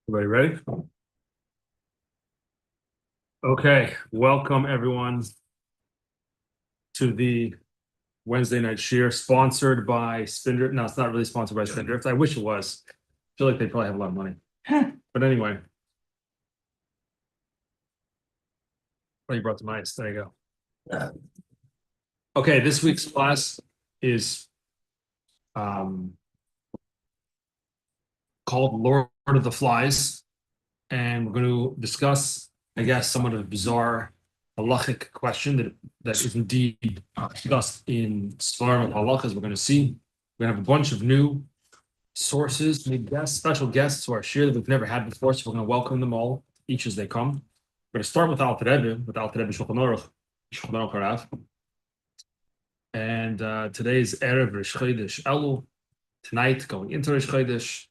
Everybody ready? Okay, welcome everyone to the Wednesday night shir sponsored by Spindrift. No, it's not really sponsored by Spindrift. I wish it was. I feel like they probably have a lot of money. But anyway. Oh, you brought the mice. There you go. Okay, this week's class is called Lord of the Flies. And we're going to discuss, I guess, somewhat of a bizarre halachic question that is indeed discussed in Svarim of Halach, as we're going to see. We're going to have a bunch of new sources, maybe guests, special guests to our shir that we've never had before, so we're going to welcome them all, each as they come. We're going to start with Alter Rebbe, Shulchan Aruch Harav. And today is Erev Rish Chodesh Elul. Tonight, going into Rish Chodesh.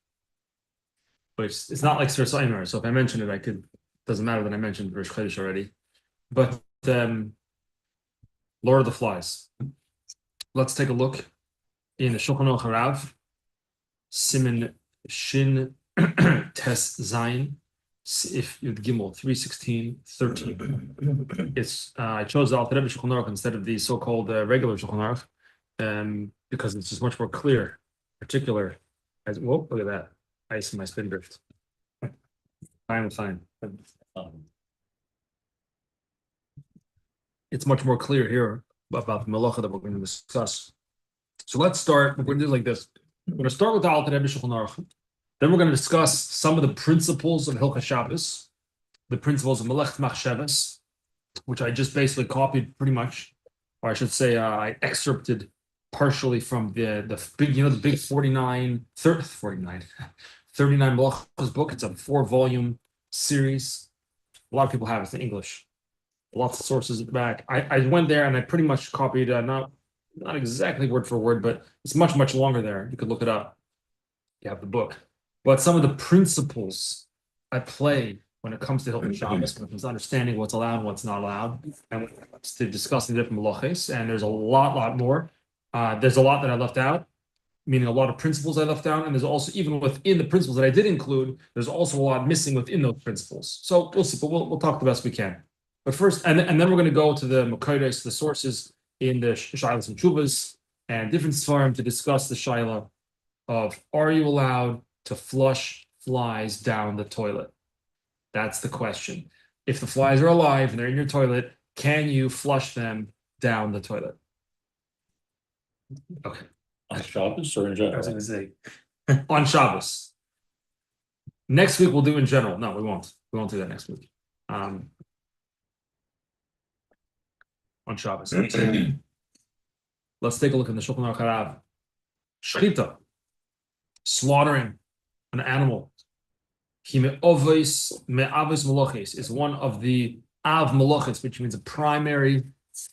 But it's not like Sir Seimer, so if I mention it, doesn't matter that I mentioned Rish Chodesh already. But Lord of the Flies. Let's take a look in the Shulchan Harav, Siman Shin Tes Zayin, if Yud Gimel 3:16-13. It's I chose the Alter Rebbe Shulchan Aruch instead of the so-called regular Shulchan Aruch, because it's just much more clear, particular. Whoa, look at that! Ice in my spindrift. Fine. It's much more clear here about the malacha that we're going to discuss. So let's start. We're going to do it like this. We're going to start with the Alter Rebbe Shulchan Aruch. Then we're going to discuss some of the principles of Hilchos Shabbos, the principles of Melech Machshavas, which I just basically copied pretty much, or I should say I excerpted partially from the big, the big 39 Melachos book. It's a 4-volume series. A lot of people have it in English. Lots of sources at the back. I went there and I pretty much copied, not exactly word for word, but it's much, much longer there. You could look it up. You have the book. But some of the principles at play when it comes to Hilchos Shabbos, when it comes to understanding what's allowed and what's not allowed, and when it comes to discussing the different melachos, and there's a lot more. There's a lot that I left out, meaning a lot of principles I left out, and there's also, even within the principles that I did include, there's also a lot missing within those principles. So we'll see, but we'll talk the best we can. But first, and then we're going to go to the Makodes, the sources in the Shailas and Chuvas, and different Svarim to discuss the Shaila of, are you allowed to flush flies down the toilet? That's the question. If the flies are alive and they're in your toilet, can you flush them down the toilet? Okay. On Shabbos or in general? I was going to say on Shabbos. Next week we'll do in general. No, we won't. We won't do that next week. On Shabbos. Let's take a look in the Shulchan Aruch Harav. Shchita, slaughtering an animal. Is one of the av malachis, which means a primary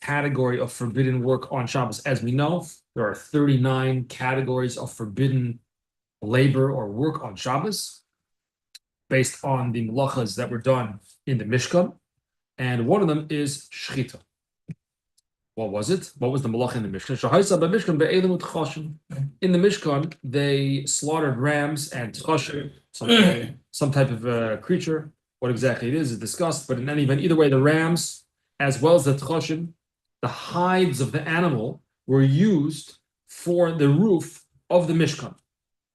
category of forbidden work on Shabbos. As we know, there are 39 categories of forbidden labor or work on Shabbos based on the malachas that were done in the Mishkan, and one of them is shchita. What was it? What was the malach in the Mishkan? In the Mishkan, they slaughtered rams and tchashim, some type of creature. What exactly it is discussed, but in any event, either way, the rams as well as the tchashim, the hides of the animal were used for the roof of the Mishkan.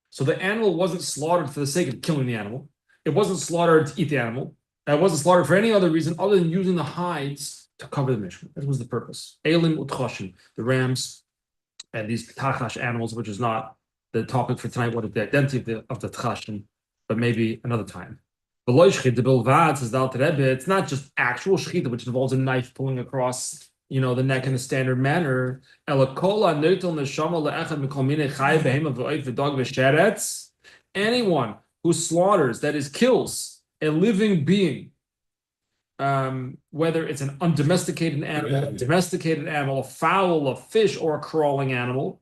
So the animal wasn't slaughtered for the sake of killing the animal. It wasn't slaughtered to eat the animal. It wasn't slaughtered for any other reason other than using the hides to cover the Mishkan. That was the purpose. Elim utchashim, the rams and these tachash animals, which is not the topic for tonight, what is the identity of the tchashim, but maybe another time. It's not just actual shechita, which involves a knife pulling across, the neck in a standard manner. Anyone who slaughters, that is, kills a living being, whether it's an undomesticated animal, a domesticated animal, a fowl, a fish, or a crawling animal,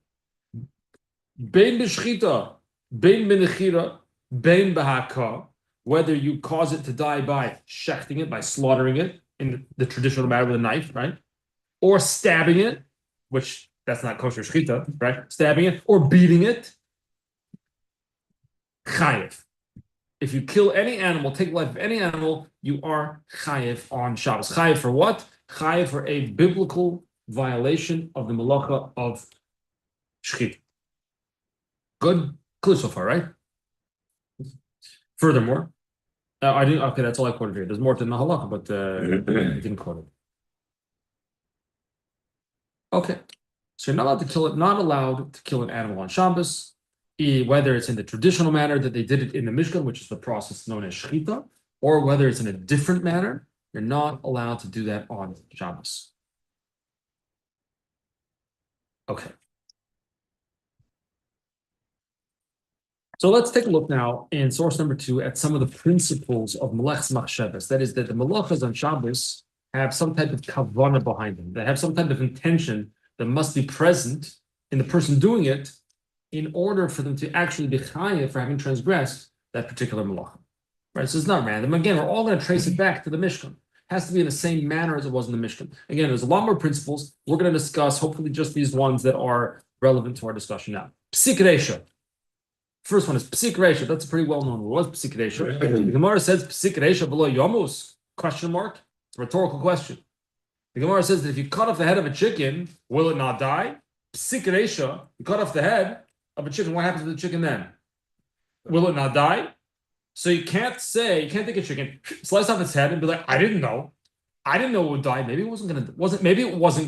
bein b'shchita, bein b'nechira, bein b'haka, whether you cause it to die by shechting it, by slaughtering it in the traditional manner with a knife, right? Or stabbing it, which that's not kosher shchita, right? Stabbing it or beating it, chayiv. if you kill any animal, take the life of any animal, you are chayiv on Shabbos. Chayiv for what? Chayiv for a biblical violation of the malacha of shechit. Good, clear so far, right? Furthermore, I didn't. Okay, that's all I quoted here. There's more to the halacha, but I didn't quote it. Okay, so you're not allowed to kill it. Not allowed to kill an animal on Shabbos, whether it's in the traditional manner that they did it in the Mishkan, which is the process known as shechita, or whether it's in a different manner. You're not allowed to do that on Shabbos. Okay. So let's take a look now in source number 2 at some of the principles of melech's machshavas. That is that the melachas on Shabbos have some type of kavanah behind them. They have some type of intention that must be present in the person doing it in order for them to actually be chayav for having transgressed that particular melacha. Right? So it's not random. Again, we're all going to trace it back to the Mishkan. It has to be in the same manner as it was in the Mishkan. Again, there's a lot more principles. We're going to discuss, hopefully, just these ones that are relevant to our discussion now. Psik reisha. First one is psik reisha. That's a pretty well-known word. What's psik reisha? The Gemara says psik reisha below yomus? Question mark. It's a rhetorical question. The Gemara says that if you cut off the head of a chicken, will it not die? Psik reisha. You cut off the head of a chicken. What happens to the chicken then? Will it not die? So you can't take a chicken, slice off its head, and be like, I didn't know it would die. Maybe it wasn't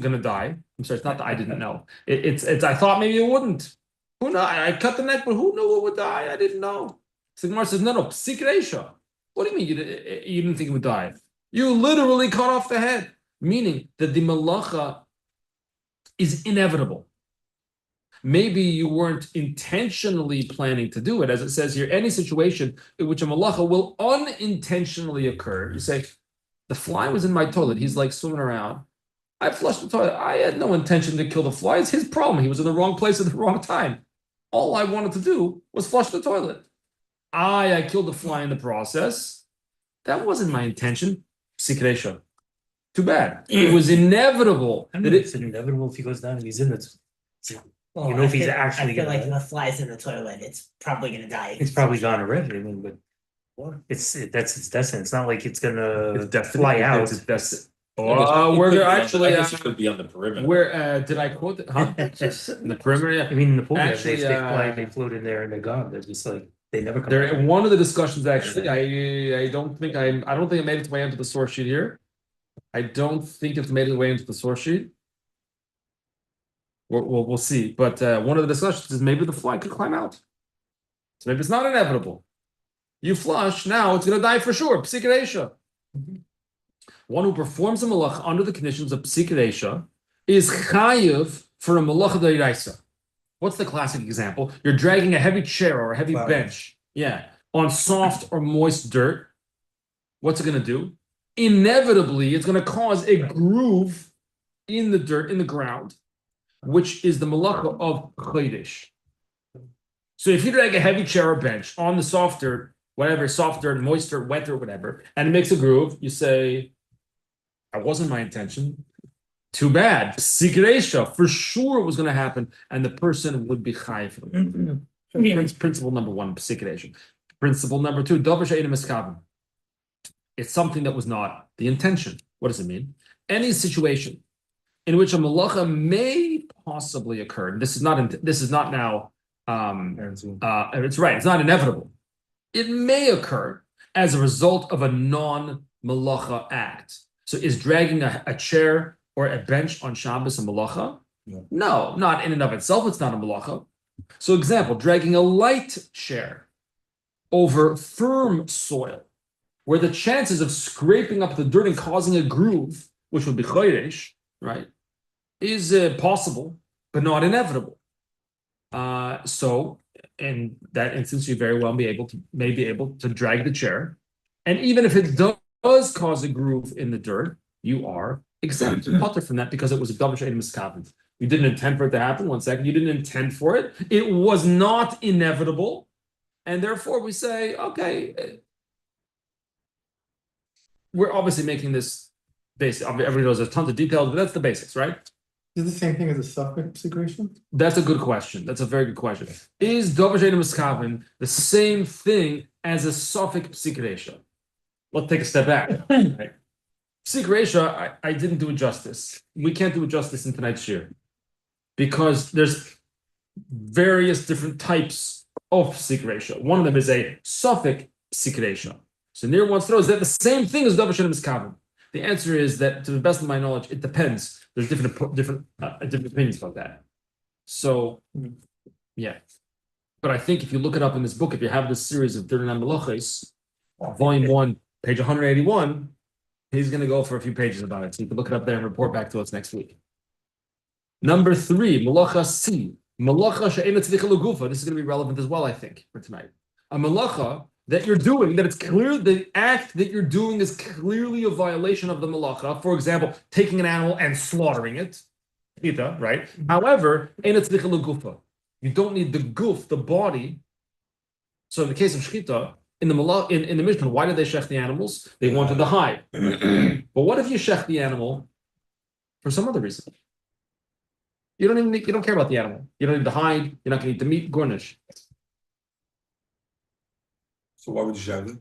gonna die. I'm sorry, it's not that I didn't know. It's I thought maybe it wouldn't. Who knows? I cut the neck, but who knew it would die? I didn't know. So Gemara says, no, psik reisha. What do you mean you didn't think it would die? You literally cut off the head, meaning that the malacha is inevitable. Maybe you weren't intentionally planning to do it. As it says here, any situation in which a malacha will unintentionally occur. You say, the fly was in my toilet. He's like swimming around. I flushed the toilet. I had no intention to kill the fly. It's his problem. He was in the wrong place at the wrong time. All I wanted to do was flush the toilet. I killed the fly in the process. That wasn't my intention. Psik reisha. Too bad. It was inevitable. It's inevitable if he goes down and he's in it. Well, if he's actually I feel gonna like if a fly's in the toilet, it's probably gonna die. It's probably gone already. I mean, but that's its destiny. It's not like it's gonna fly out. It's destiny. We're actually I guess it could be on the perimeter. where did I quote it? Huh? In the perimeter, yeah. I mean, in the pool, Actually, they float in there and they're gone. They're just like they never come There, back. one of the discussions actually, I don't think it made its way into the source sheet here. I don't think it's made its way into the source sheet. We'll see. But one of the discussions is maybe the fly could climb out. So maybe it's not inevitable. You flush, now it's going to die for sure. Psik reisha. One who performs a malach under the conditions of psik reisha is chayiv for a malacha d'oraisa. What's the classic example? You're dragging a heavy chair or a heavy bench, on soft or moist dirt. What's it going to do? Inevitably, it's going to cause a groove in the dirt, in the ground, which is the malacha of chodesh. So if you drag a heavy chair or bench on the soft dirt, whatever, soft dirt, moist dirt, wet dirt, whatever, and it makes a groove, you say, that wasn't my intention. Too bad. Psik reisha, for sure it was going to happen, and the person would be chayiv. Principle number 1, psik reisha. Principle number 2, davar she'eino miskaven. It's something that was not the intention. What does it mean? Any situation in which a malacha may possibly occur. This is not now. It's right. It's not inevitable. It may occur as a result of a non-malacha act. So, is dragging a chair or a bench on Shabbos a malacha? No, not in and of itself. It's not a malacha. So, example: dragging a light chair over firm soil, where the chances of scraping up the dirt and causing a groove, which would be chodesh, right, is possible, but not inevitable. So in that instance, you very well may be able to drag the chair, and even if it does cause a groove in the dirt, you are exempt from that because it was a davar she'eino miskaven. You didn't intend for it to happen. 1 second, you didn't intend for it. It was not inevitable, and therefore we say, okay. We're obviously making this basic. Everybody knows there's tons of details, but that's the basics, right? Is it the same thing as a suffix situation? That's a good question. That's a very good question. Is Dover Shein Miskaven the same thing as a suffix psikresha? Let's take a step back. Right? Psikresha, I didn't do it justice. We can't do it justice in tonight's year because there's various different types of psikresha. One of them is a suffix psikresha. So near one's throat, is that the same thing as Dover Shein Miskaven? The answer is that, to the best of my knowledge, it depends. There's different opinions about that. So, yeah. But I think if you look it up in this book, if you have this series of 39 Melachos, volume 1, page 181, he's going to go for a few pages about it. So you can look it up there and report back to us next week. Number 3, Malacha C. Malacha she'ena tzricha l'gufa. This is going to be relevant as well, I think, for tonight. A malacha that you're doing, that it's clear, the act that you're doing is clearly a violation of the malacha. For example, taking an animal and slaughtering it. Right? However, she'ena tzricha l'gufa. You don't need the goof, the body. So in the case of shchita, in the Mishnah, why did they shech the animals? They wanted the hide. But what if you shech the animal for some other reason? You don't care about the animal. You don't need the hide. You're not going to eat the meat. Garnish. So why would you shave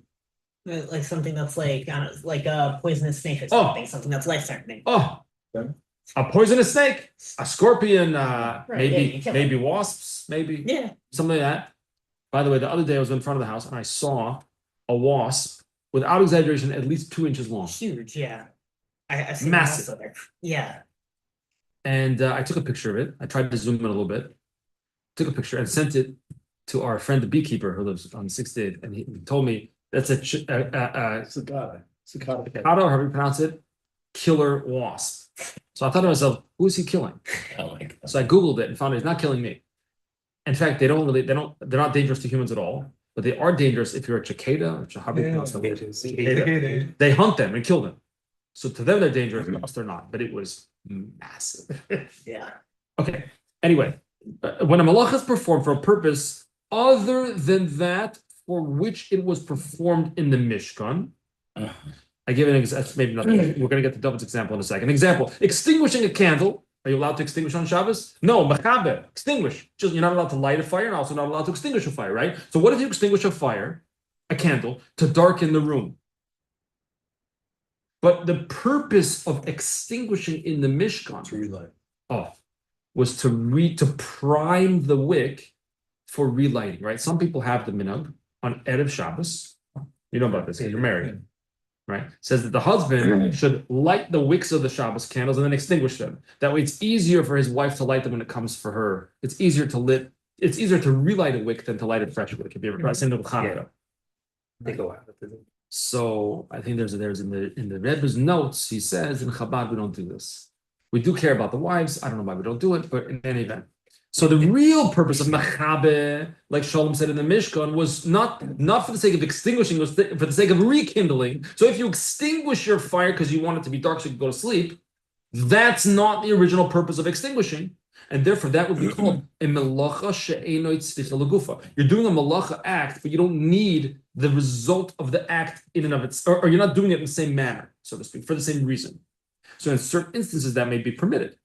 it? Like something that's like, I don't know, like a poisonous snake or something, something that's life-threatening. Oh, Okay. a poisonous snake, a scorpion, yeah, maybe you kill maybe wasps, maybe Yeah. something like that. By the way, the other day I was in front of the house and I saw a wasp, without exaggeration, at least 2 inches long. Huge, yeah. I've seen Massive. also there. Yeah. And I took a picture of it. I tried to zoom in a little bit. Took a picture and sent it to our friend, the beekeeper who lives on 68th, and he told me that's a Cicada. Cicada. how do you pronounce it? Killer wasp. So I thought to myself, who is he killing? Oh my God. So I Googled it and found he's not killing me. In fact, they're not dangerous to humans at all, but they are dangerous if you're a cicada, or how do you pronounce that? Cicada. They hunt them and kill them. So to them, they're dangerous, to us, they're not. But it was massive. Yeah. Okay. Anyway, when a malach is performed for a purpose other than that for which it was performed in the Mishkan, I give an example. Maybe not. We're going to get to David's example in a second. Example: extinguishing a candle. Are you allowed to extinguish on Shabbos? No, machaber, extinguish. Just you're not allowed to light a fire, and also not allowed to extinguish a fire, right? So what if you extinguish a fire, a candle, to darken the room? But the purpose of extinguishing in the Mishkan To relight. was to prime the wick for relighting, right? Some people have the minhag on Erev Shabbos. You know about this because you're married, right? Says that the husband should light the wicks of the Shabbos candles and then extinguish them. That way, it's easier for his wife to light them when it comes for her. It's easier to relight a wick than to light a fresh wick. If you ever try to Hanukkah. They go out. So I think there's in the Rebbe's notes, he says in Chabad we don't do this. We do care about the wives. I don't know why we don't do it, but in any event. So the real purpose of Mechabe, like Shalom said in the Mishkan, was not for the sake of extinguishing, it was for the sake of rekindling. So if you extinguish your fire because you want it to be dark so you can go to sleep, that's not the original purpose of extinguishing. And therefore, that would be called a melacha she'eno tzricha l'gufa. You're doing a melacha act, but you don't need the result of the act in and of itself, or you're not doing it in the same manner, so to speak, for the same reason. So in certain instances, that may be permitted.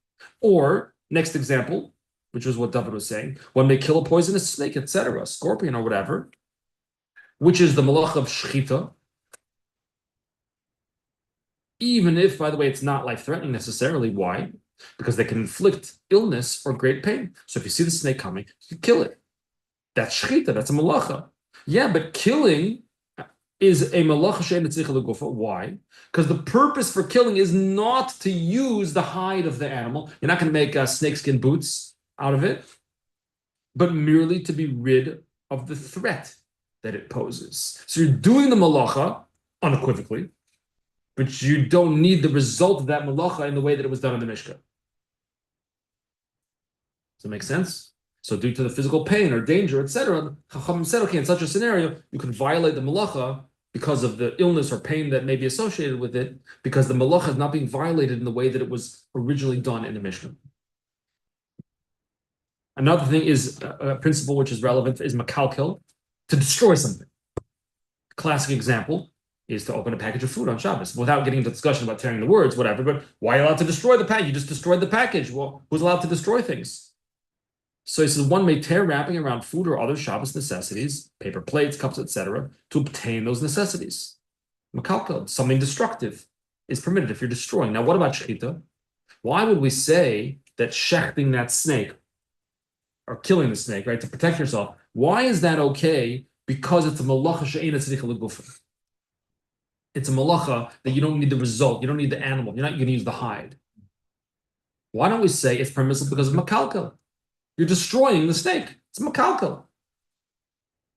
Or, next example, which is what David was saying, one may kill a poisonous snake, etc., a scorpion or whatever, which is the melacha of shchita, even if, by the way, it's not life-threatening necessarily. Why? Because they can inflict illness or great pain. So if you see the snake coming, you kill it. That's shchita, that's a malacha. Yeah, but killing is a malacha she'en tzricha l'gufa. Why? Because the purpose for killing is not to use the hide of the animal. You're not going to make snakeskin boots out of it, but merely to be rid of the threat that it poses. So you're doing the malacha unequivocally, but you don't need the result of that malacha in the way that it was done in the Mishkan. Does that make sense? So due to the physical pain or danger, etc., Chachamim said, okay, in such a scenario, you can violate the malacha because of the illness or pain that may be associated with it, because the malacha is not being violated in the way that it was originally done in the Mishkan. Another thing is a principle which is relevant is makalkel, to destroy something. Classic example, is to open a package of food on Shabbos without getting into discussion about tearing the words, whatever. But why are you allowed to destroy the package? You just destroyed the package. Well, who's allowed to destroy things? So he says one may tear wrapping around food or other Shabbos necessities, paper plates, cups, etc., to obtain those necessities. Makalkel, something destructive, is permitted if you're destroying. Now, what about shechita? Why would we say that shechting that snake or killing the snake, right, to protect yourself? Why is that okay? Because it's a malacha she'eina tzricha l'gufa. It's a malacha that you don't need the result. You don't need the animal. You're not going to use the hide. Why don't we say it's permissible because of makalkel? You're destroying the snake. It's makalkel.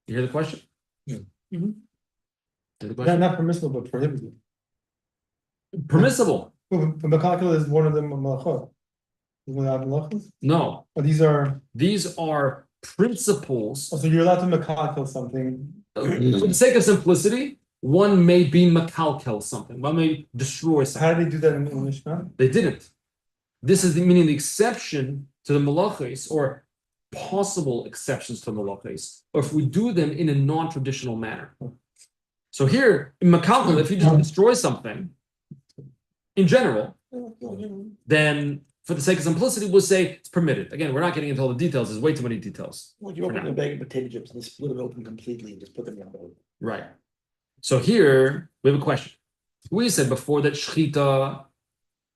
You hear the question? Yeah. Mm-hmm. Hear the question? Not permissible, but prohibited. Permissible. But Makakal is one of them malachot. No. But these are principles. So you're allowed to makakal something. For the sake of simplicity, one may be makalkel something. One may destroy something. How did they do that in the Mishnah? They didn't. This is meaning the exception to the malachis, or possible exceptions to the malachis, or if we do them in a non-traditional manner. So here, in makalkel, if you just destroy something, in general, then for the sake of simplicity, we'll say it's permitted. Again, we're not getting into all the details. There's way too many details. Like you open a bag of potato chips and split it open completely and just put them in the bowl. Right. So here, we have a question. We said before that shechita,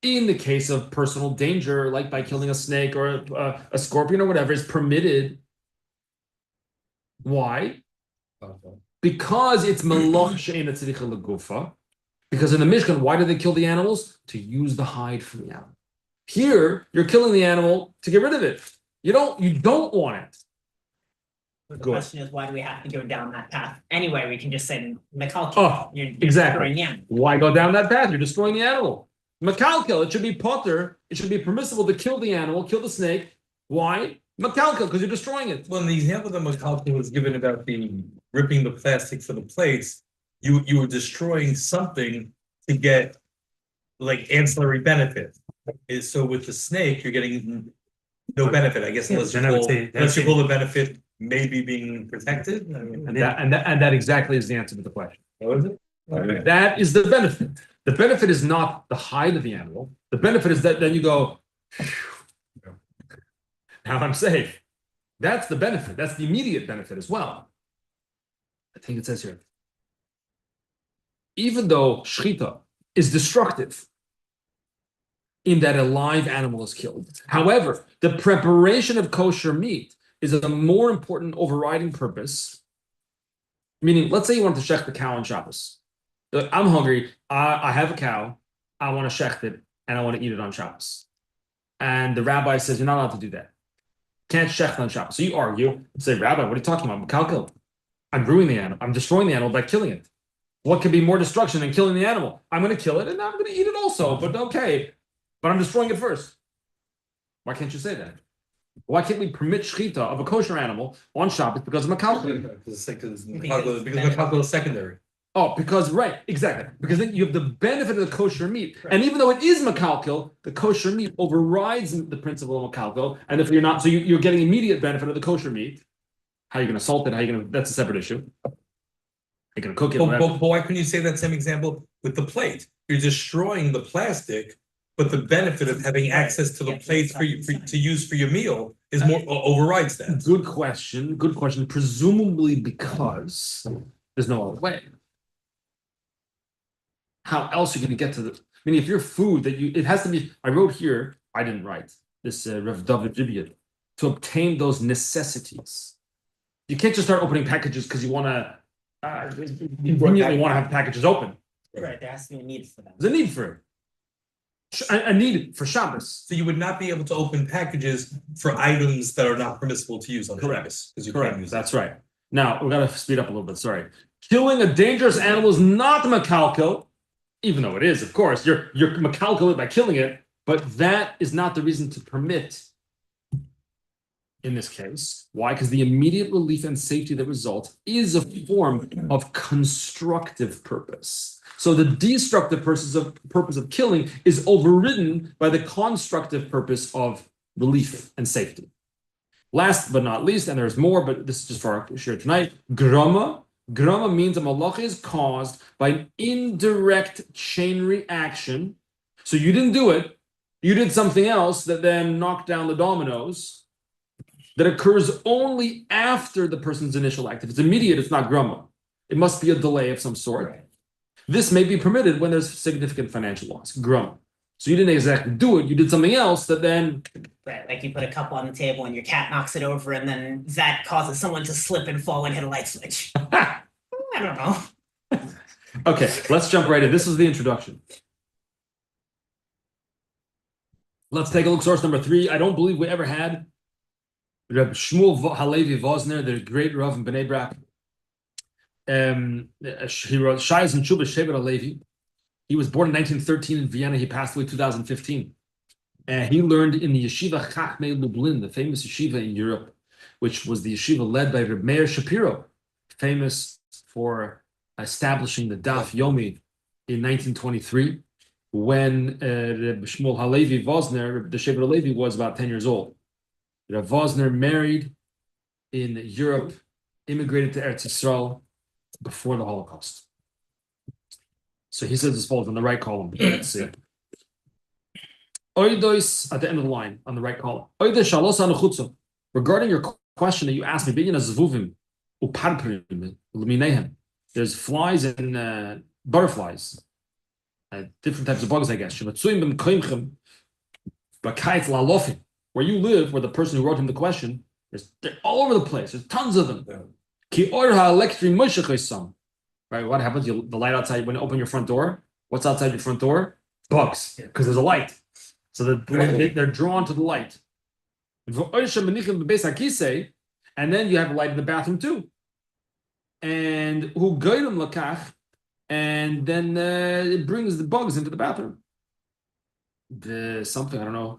in the case of personal danger, like by killing a snake or a scorpion or whatever, is permitted. Why? Because it's malach she'eina tzricha l'gufa. Because in the Mishkan, why do they kill the animals? To use the hide from the animal. Here, you're killing the animal to get rid of it. You don't want it. The question is, why do we have to go down that path? Anyway, we can just say makalkel. Oh, you're exactly. destroying the animal. Why go down that path? You're destroying the animal. Makalkel, it should be potter. It should be permissible to kill the animal, kill the snake. Why? Makalkel, because you're destroying it. Well, the example that Makalkel was given about the ripping the plastic for the plates, you were destroying something to get like ancillary benefit. So with the snake, you're getting no benefit, I guess, unless you call the benefit maybe being protected. I mean, And that exactly is the answer to the question. what is it? Okay. That is the benefit. The benefit is not the hide of the animal. The benefit is that then you go, now I'm safe. That's the benefit. That's the immediate benefit as well. I think it says here, even though shechita is destructive in that a live animal is killed, however, the preparation of kosher meat is a more important overriding purpose. Meaning, let's say you want to shech the cow on Shabbos. I'm hungry. I have a cow. I want to shecht it and I want to eat it on Shabbos. And the rabbi says you're not allowed to do that. Can't shecht on Shabbos. So you argue, say, Rabbi, what are you talking about? Makalkel. I'm ruining the animal. I'm destroying the animal by killing it. What could be more destruction than killing the animal? I'm going to kill it and I'm going to eat it also. But okay, but I'm destroying it first. Why can't you say that? Why can't we permit shechita of a kosher animal on Shabbos because of makalkel? Because Makalkel is secondary. Oh, because, right, exactly. Because then you have the benefit of the kosher meat. Right. And even though it is makalkel, the kosher meat overrides the principle of makalkel. And if you're not, so you're getting immediate benefit of the kosher meat. How are you going to salt it? How are you going to, that's a separate issue. You're going to cook it. But why couldn't you say that same example with the plate? You're destroying the plastic, but the benefit of having access to the plate to use for your meal is more overrides that. Good question. Good question. Presumably because there's no other way. How else are you going to get to the? I mean, if your food that it has to be. I wrote here. I didn't write this. Rev David Gibeon, to obtain those necessities. You can't just start opening packages because you want to. You immediately want to have packages open. Right, there has to be a need for that. There's a need for it. A need for Shabbos. So you would not be able to open packages for items that are not permissible to use on Shabbos, because you can't use. That's right. Now we got to speed up a little bit. Sorry. Killing a dangerous animal is not makalkel. Even though it is, of course, you're makalkel it by killing it, but that is not the reason to permit in this case. Why? Because the immediate relief and safety that result is a form of constructive purpose. So the destructive purpose of killing is overridden by the constructive purpose of relief and safety. Last but not least, and there's more, but this is just for our share tonight, grama Grama means a malacha is caused by an indirect chain reaction. So you didn't do it. You did something else that then knocked down the dominoes that occurs only after the person's initial act. If it's immediate, it's not grama. It must be a delay of some sort. This may be permitted when there's significant financial loss, grama. So you didn't exactly do it. You did something else that then... Right, like you put a cup on the table and your cat knocks it over and then that causes someone to slip and fall and hit a light switch. I don't know. Okay, let's jump right in. This is the introduction. Let's take a look. Source number 3. I don't believe we ever had Reb Shmuel Halevi Vosner, the great Rav in Bnei Brak. He wrote Shais and Shubas Shevet Halevi. He was born in 1913 in Vienna. He passed away in 2015. He learned in the Yeshiva Chachmei Lublin, the famous yeshiva in Europe, which was the yeshiva led by Reb Meir Shapiro, famous for establishing the Daf Yomi in 1923, when Reb Shmuel Halevi Vosner, the Shevet Halevi, was about 10 years old. Reb Vosner married in Europe, immigrated to Eretz Yisrael before the Holocaust. So he says this falls on the right column. Let's see. Oidos at the end of the line on the right column. Oidos shalos anuchutzo. Regarding your question that you asked me, there's flies and butterflies, different types of bugs, I guess. Where you live, where the person who wrote him the question, they're all over the place. There's tons of them. Right? What happens? The light outside, when you open your front door, what's outside your front door? Bugs, because there's a light. So they're drawn to the light. And then you have a light in the bathroom too. And and then it brings the bugs into the bathroom. Something, I don't know.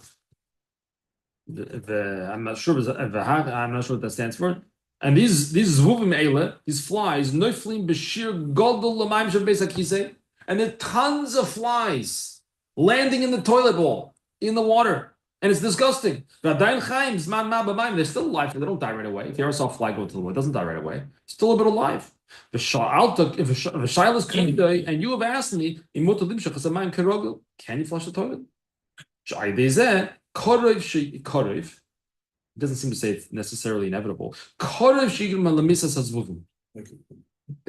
I'm not sure. I'm not sure what that stands for. And these zvuvim eile, these flies, noiflim b'shir godol l'mayim shel beis hakisei, and there are tons of flies landing in the toilet bowl, in the water, and it's disgusting. They're still alive, they don't die right away. If you ever saw a fly go into the water, it doesn't die right away. It's still a bit alive. If a shayla is coming and you have asked me, can you flush the toilet? It doesn't seem to say it's necessarily inevitable. It's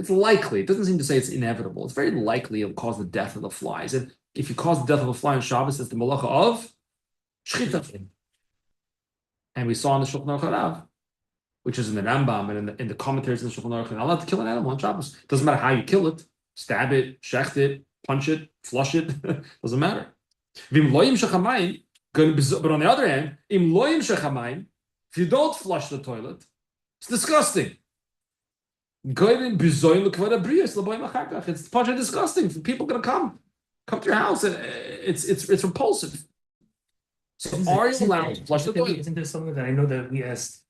likely. It doesn't seem to say it's inevitable. It's very likely it'll cause the death of the flies. And if you cause the death of a fly on Shabbos, it's the malacha of shchita. And we saw in the Shulchan Aruch Harav, which is in the Rambam and in the commentaries in the Shulchan Aruch, you're not allowed to kill an animal on Shabbos. It doesn't matter how you kill it. Stab it, shecht it, punch it, flush it. Doesn't matter. But on the other hand, if you don't flush the toilet, it's disgusting. It's punch disgusting. People are gonna come to your house, and it's repulsive. So are you allowed to flush the toilet? Isn't there something that I know that we asked?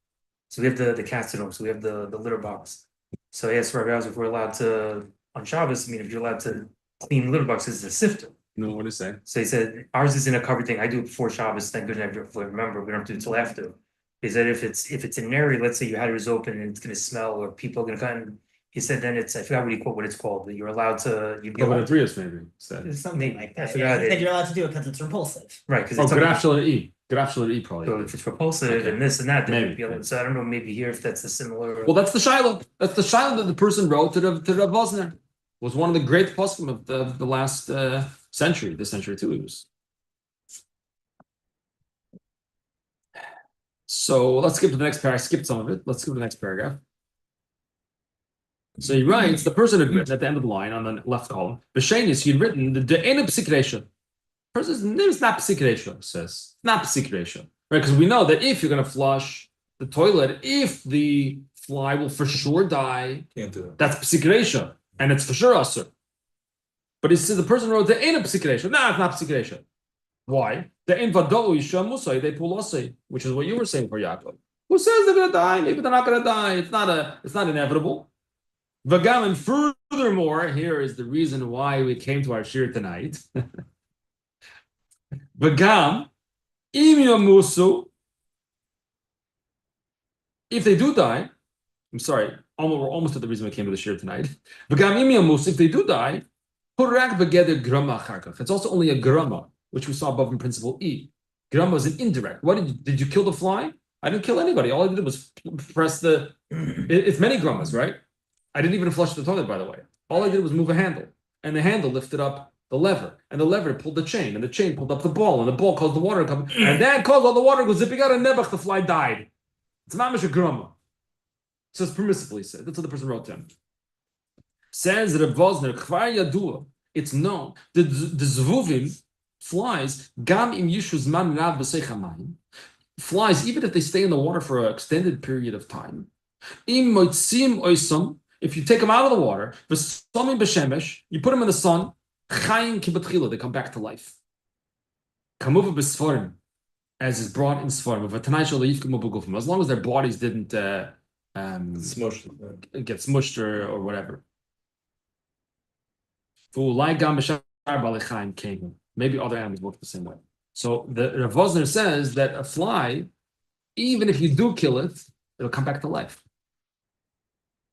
So we have the castinome, so we have the litter box. So I asked Rabbi Oz if we're allowed to on Shabbos. I mean, if you're allowed to clean litter boxes, it's a sifter. No, what is that? So he said ours is in a covered thing. I do it before Shabbos. Thank goodness I remember. We don't have to do it till after. He said if it's in an area, let's say your header is open and it's going to smell or people are going to come. He said then it's I forgot what it's called. That you're allowed to you'd be allowed to, maybe said. It's something like I that. forgot it. That you're allowed to do it because it's repulsive. right because Oh, it's something- Grafshaler E probably. so if it's repulsive Okay. and this and that, then Maybe, you'd be able, so I don't know maybe here if that's a similar. Well, that's the Shiloh. That's the Shiloh that the person wrote to Rav Vosner. Was one of the great poskim of the last century, this century too. It was. So let's skip to the next paragraph. I skipped some of it. Let's skip to the next paragraph. So he writes, the person had written at the end of the line on the left column, B'Shainis, he'd written the De'ena Psikresha. Person's name is not Psikresha, says. Not Psikresha. Right? Because we know that if you're going to flush the toilet, if the fly will for sure die, Can't do it. that's Psikresha. And it's for sure Asur. But he says the person wrote De'ena Psikresha. No, it's not Psikresha. Why? The invado isha musay they pulosay, which is what you were saying for Yaakov. Who says they're gonna die? Maybe they're not gonna die. It's not inevitable. Vagam, and furthermore, here is the reason why we came to our shir tonight. Vagam, im yamusu, if they do die, I'm sorry, we're almost at the reason we came to the shir tonight. If they do die, it's also only a grama, which we saw above in principle E. Grama is an indirect. What did you kill the fly? I didn't kill anybody. All I did was press the. It's many gramas, right? I didn't even flush the toilet, by the way. All I did was move a handle, and the handle lifted up the lever, and the lever pulled the chain, and the chain pulled up the ball, and the ball caused the water to come, and that caused all the water to go zipping out, and nebach, the fly died. It's mamish a grama. So it's permissibly said. That's what the person wrote to him. Says Reb Vosner, Kvar Yadua, it's known. The zvuvim, flies, gam im yishuz man rav b'seich hamayim, flies, even if they stay in the water for an extended period of time, im moitzim oisam, if you take them out of the water, v'somim b'shemesh, you put them in the sun, chayim kibatchila, they come back to life. Kamuva b'sforim, as is brought in Sforim, as long as their bodies didn't Smushed. get smushed or whatever. Maybe other animals work the same way. So the Rav Vosner says that a fly, even if you do kill it, it'll come back to life.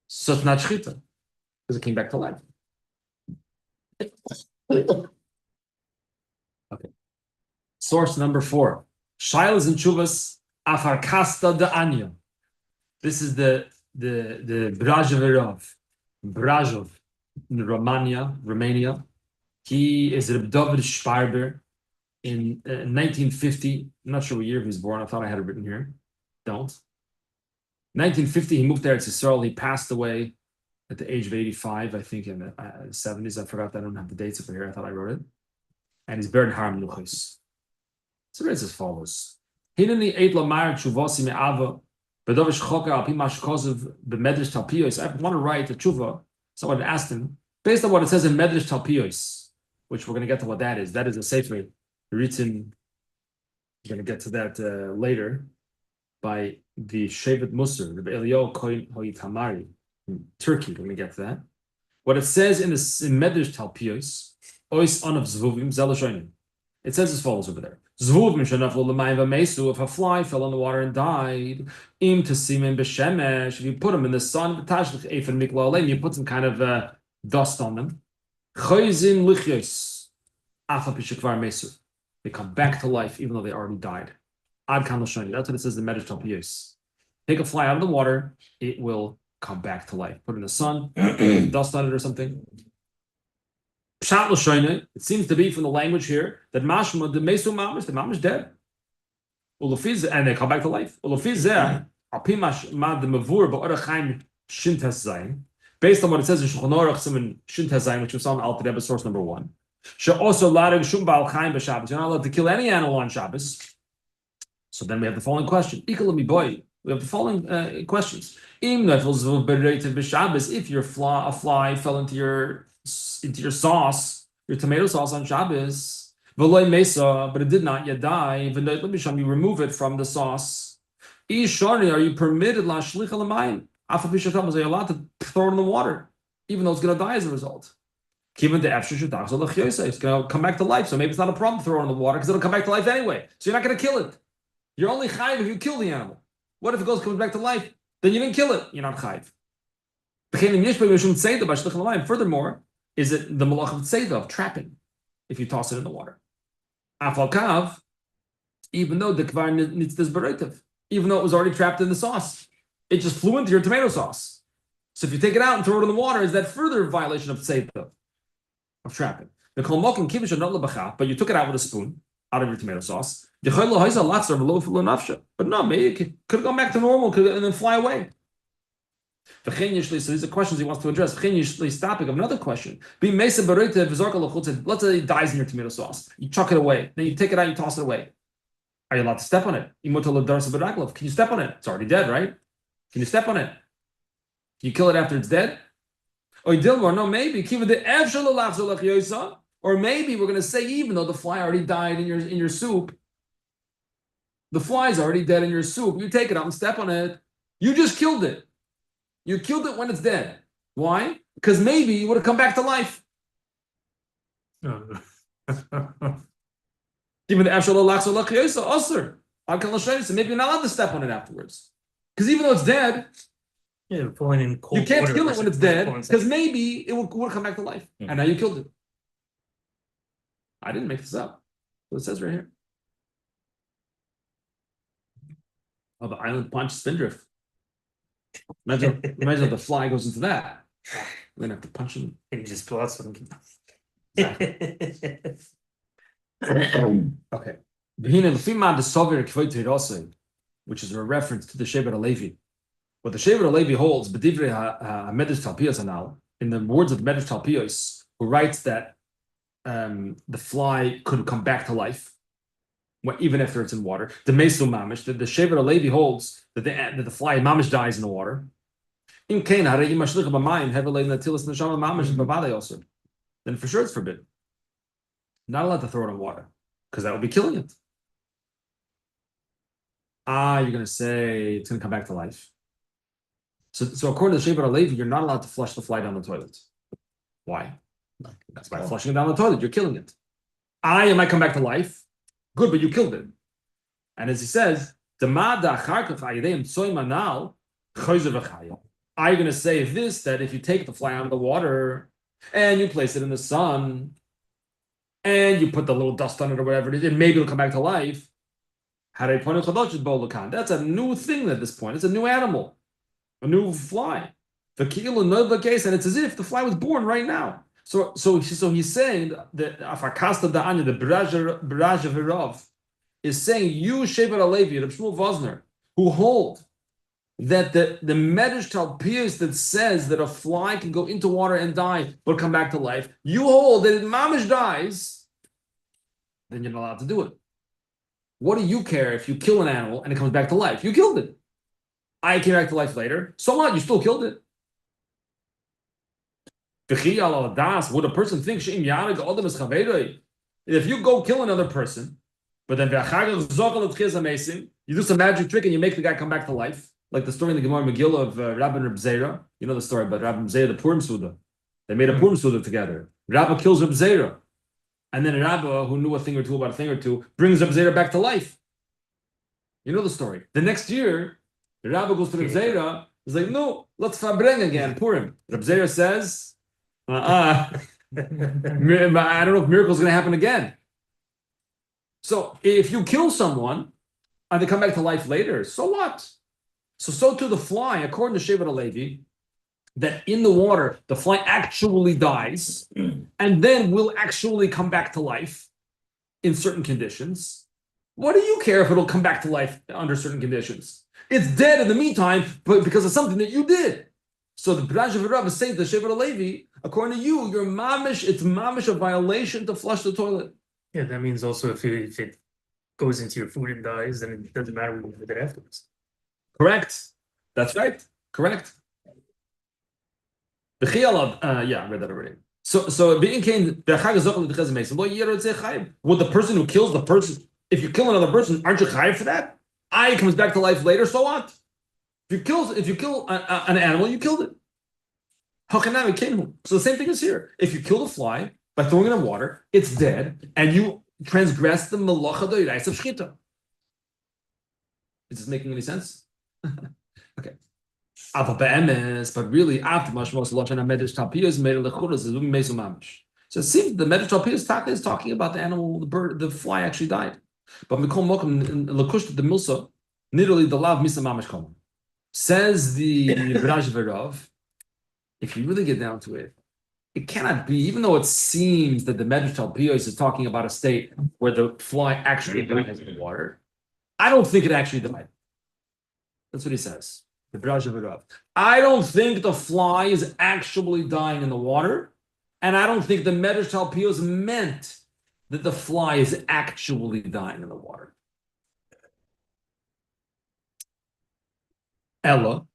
So it's not shchita, because it came back to life. Okay. Source number 4. Shailas and Chuvas Afarkasta de Anya. This is the Brazov in Romania. He is Reb David Sparber in 1950. I'm not sure what year he was born. I thought I had it written here. Don't. 1950, he moved there to Israel. He passed away at the age of 85, I think, in the 70s. I forgot that I don't have the dates over here. I thought I wrote it. And he's buried in Har Menuchos. So it's as follows. Hineni eit lamar tshuvasi me'ava b'dovish choka al pi mashkosav b'medrash talpiyos. I want to write a tshuva. Someone asked him, based on what it says in Medrash Talpiyos, which we're going to get to what that is. That is a sefer written, we're going to get to that later, by the Shevet Musar, the Elio Kohen Hoitamari in Turkey. We're going to get to that. What it says in Medrash Talpiyos, Ois Anav Zvuvim Zelashonim. It says as follows over there. Zvuvim shenaflu l'mayim v'mesu. If a fly fell in the water and died, im tasimin b'shemesh. If you put them in the sun, v'tashlich efen mikla aleim, you put some kind of dust on them. Choyzin lichyos afa p'shekvar mesu. They come back to life even though they already died. Ad kan l'shoni. That's what it says in Medrash Talpiyos. Take a fly out of the water, it will come back to life. Put it in the sun, dust on it or something. Pshat l'shoyne, it seems to be from the language here that mashma the mesu mamish, the mamish dead. Ulafiz, and they come back to life. Ulafizeh apimash mad the mavur ba'orachaim shintas zayin. Based on what it says in Shulchan Aruch Siman shintas zayin, which we saw in Alter Rebbe source number 1. She also lareg shum ba'al chaim b'Shabbos. You're not allowed to kill any animal on Shabbos. So then we have the following question. Ikalami boy. We have the following questions. If your a fly fell into your sauce, your tomato sauce on Shabbos, but it did not yet die, you remove it from the sauce. Are you permitted? Are you allowed to throw it in the water, even though it's going to die as a result? It's going to come back to life, so maybe it's not a problem to throw it in the water because it'll come back to life anyway. So you're not going to kill it. You're only chayiv if you kill the animal. What if it comes back to life? Then you didn't kill it. You're not chayiv. Furthermore, is it the malach of tzeda, of trapping, if you toss it in the water? Afal even though the kvar needs this bereitiv, even though it was already trapped in the sauce, it just flew into your tomato sauce. So if you take it out and throw it in the water, is that further violation of tzeda, of trapping? But you took it out with a spoon out of your tomato sauce. But no, maybe it could have gone back to normal and then fly away. So these are questions he wants to address. Topic of another question. Let's say it dies in your tomato sauce. You chuck it away. Then you take it out, you toss it away. Are you allowed to step on it? Can you step on it? It's already dead, right? Can you step on it? Can you kill it after it's dead? No, maybe. Or maybe we're going to say, even though the fly already died in your soup, the fly's already dead in your soup. You take it out and step on it. You just killed it. You killed it when it's dead. Why? Because maybe you would have come back to life. Even the so maybe you're not allowed to step on it afterwards. Because even though it's dead, Yeah, falling in cold You can't water kill it when versus it's dead falling because maybe it will come back to life, Hmm. and now you killed it. I didn't make this up. So it says right here. Oh, the island punch spindrift. Imagine if the fly goes into that. We're gonna have to punch him. and you just pull out something. Okay. V'hine l'fima desover k'voy teirosei, which is a reference to the Shevet HaLevi. What the Shevet HaLevi holds, b'divrei ha-Medrash Talpios Hanal, in the words of the Medrash Talpios, who writes that the fly could come back to life, even after it's in water. The Mesu Mamish, the Shevet HaLevi holds that the fly Mamish dies in the water. In Kain, then for sure it's forbidden. Not allowed to throw it in water, because that would be killing it. You're going to say it's going to come back to life. So according to the Shevet HaLevi, you're not allowed to flush the fly down the toilet. Why? That's by flushing it down the toilet, you're killing it. It might come back to life. Good, but you killed it. And as he says, are you going to say this, that if you take the fly out of the water and you place it in the sun and you put the little dust on it or whatever it is, and maybe it'll come back to life? That's a new thing at this point. It's a new animal, a new fly. The case, and it's as if the fly was born right now. So he's saying that Afakasta Da'anya, the Baraj of Hirav, is saying, you Shevet HaLevi, Reb Shmuel Vosner, who hold that the Medrash Talpios that says that a fly can go into water and die but come back to life, you hold that if mamish dies, then you're not allowed to do it. What do you care if you kill an animal and it comes back to life? You killed it. I came back to life later. So what? You still killed it. Would a person think if you go kill another person, but then you do some magic trick and you make the guy come back to life? Like the story in the Gemara Megillah of Rabbi and Reb Zera. You know the story about Rabbi and Zera, the Purim Suda. They made a Purim Suda together. Rabbi kills Reb Zera. And then Rabbi, who knew a thing or two about a thing or two, brings Reb Zera back to life. You know the story. The next year, Rabbi goes to Reb Zera. He's like, no, let's Fabreng again, Purim. Reb Zera says, I don't know if miracle's going to happen again. So if you kill someone and they come back to life later, so what? So too the fly, according to Shevet HaLevi, that in the water, the fly actually dies and then will actually come back to life in certain conditions. What do you care if it'll come back to life under certain conditions? It's dead in the meantime, but because of something that you did. So the B'raj of Rav is saying to Shevet HaLevi, according to you, you're mamish, it's mamish a violation to flush the toilet. Yeah, that means also if it goes into your food and dies, then it doesn't matter what you did afterwards. Correct. That's right. Correct. Yeah, I read that already. So would the person who kills the person, if you kill another person, aren't you chayiv for that? It comes back to life later, so what? If you kill an animal, you killed it. So the same thing is here. If you kill the fly by throwing it in water, it's dead, and you transgress the melacha d'oraisa of shchita. Is this making any sense? Okay. But really, after mashmos lashon hamedrash talpios made lechuras is mesu mamish. So it seems the Medrash Talpios is talking about the animal, the bird, the fly actually died. But mikol mokum lekush the milsa, literally the lav misa mamish kom. Says the B'raj V'Rav, if you really get down to it, it cannot be, even though it seems that the Medrash Talpios is talking about a state where the fly actually dies in the water. I don't think it actually died. That's what he says. The B'raj V'Rav. I don't think the fly is actually dying in the water, and I don't think the Medrash Talpios meant that the fly is actually dying in the water. Ella,